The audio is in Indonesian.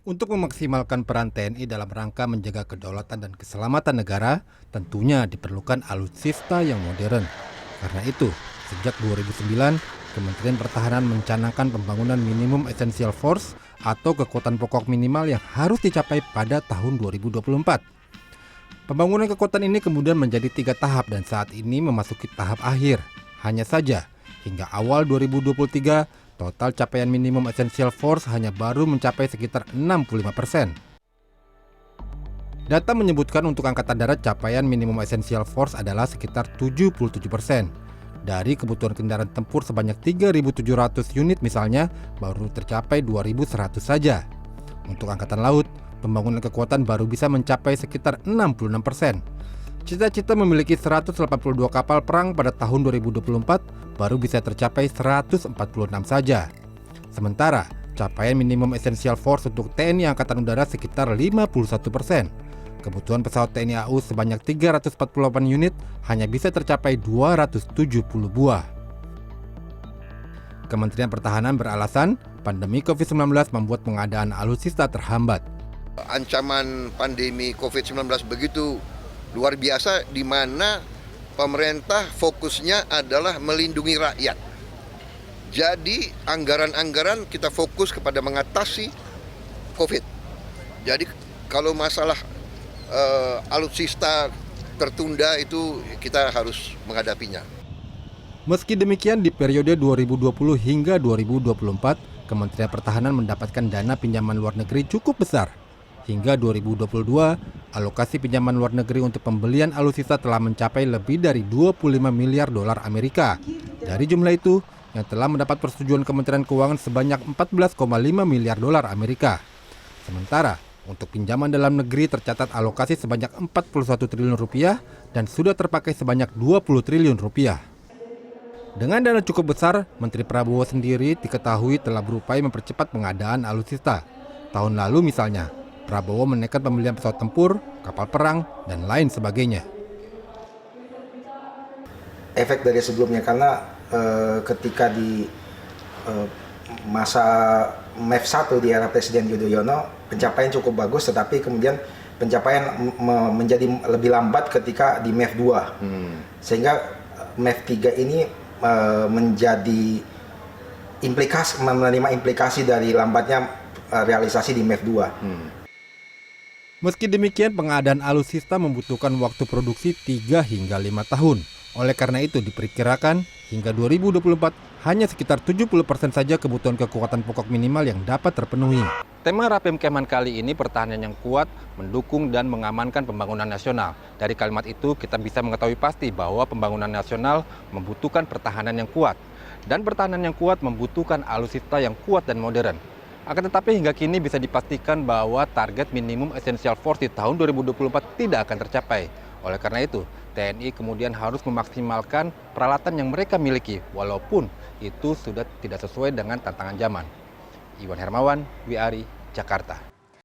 Untuk memaksimalkan peran TNI dalam rangka menjaga kedaulatan dan keselamatan negara, tentunya diperlukan alutsista yang modern. Karena itu, sejak 2009, Kementerian Pertahanan mencanangkan pembangunan minimum essential force atau kekuatan pokok minimal yang harus dicapai pada tahun 2024. Pembangunan kekuatan ini kemudian menjadi 3 tahap dan saat ini memasuki tahap akhir. Hanya saja, hingga awal 2023, total capaian minimum essential force hanya baru mencapai sekitar 65%. Data menyebutkan untuk Angkatan Darat capaian minimum essential force adalah sekitar 77%. Dari kebutuhan kendaraan tempur sebanyak 3.700 unit misalnya, baru tercapai 2.100 saja. Untuk Angkatan Laut, pembangunan kekuatan baru bisa mencapai sekitar 66%. Cita-cita memiliki 182 kapal perang pada tahun 2024 baru bisa tercapai 146 saja. Sementara, capaian minimum essential force untuk TNI Angkatan Udara sekitar 51%. Kebutuhan pesawat TNI AU sebanyak 348 unit hanya bisa tercapai 270 buah. Kementerian Pertahanan beralasan pandemi COVID-19 membuat pengadaan alutsista terhambat. Ancaman pandemi COVID-19 begitu luar biasa di mana pemerintah fokusnya adalah melindungi rakyat. Jadi anggaran-anggaran kita fokus kepada mengatasi COVID. Jadi kalau masalah alutsista tertunda itu kita harus menghadapinya. Meski demikian, di periode 2020 hingga 2024, Kementerian Pertahanan mendapatkan dana pinjaman luar negeri cukup besar. Hingga 2022, alokasi pinjaman luar negeri untuk pembelian alutsista telah mencapai lebih dari 25 miliar dolar Amerika. Dari jumlah itu, yang telah mendapat persetujuan Kementerian Keuangan sebanyak 14,5 miliar dolar Amerika. Sementara, untuk pinjaman dalam negeri tercatat alokasi sebanyak 41 triliun rupiah dan sudah terpakai sebanyak 20 triliun rupiah. Dengan dana cukup besar, Menteri Prabowo sendiri diketahui telah berupaya mempercepat pengadaan alutsista. Tahun lalu misalnya, Prabowo menekan pembelian pesawat tempur, kapal perang, dan lain sebagainya. Efek dari sebelumnya karena ketika di masa MEF 1 di era Presiden Yudhoyono pencapaian cukup bagus, tetapi kemudian pencapaian menjadi lebih lambat ketika di MEF 2. Sehingga MEF 3 ini menjadi menerima implikasi dari lambatnya realisasi di MEF 2. Meski demikian, pengadaan alutsista membutuhkan waktu produksi 3 hingga 5 tahun. Oleh karena itu diperkirakan hingga 2024 hanya sekitar 70% saja kebutuhan kekuatan pokok minimal yang dapat terpenuhi. Tema Rapim Kemhan kali ini pertahanan yang kuat, mendukung dan mengamankan pembangunan nasional. Dari kalimat itu kita bisa mengetahui pasti bahwa pembangunan nasional membutuhkan pertahanan yang kuat. Dan pertahanan yang kuat membutuhkan alutsista yang kuat dan modern. Akan tetapi hingga kini bisa dipastikan bahwa target minimum essential force di tahun 2024 tidak akan tercapai. Oleh karena itu, TNI kemudian harus memaksimalkan peralatan yang mereka miliki, walaupun itu sudah tidak sesuai dengan tantangan zaman. Iwan Hermawan, WIARI, Jakarta.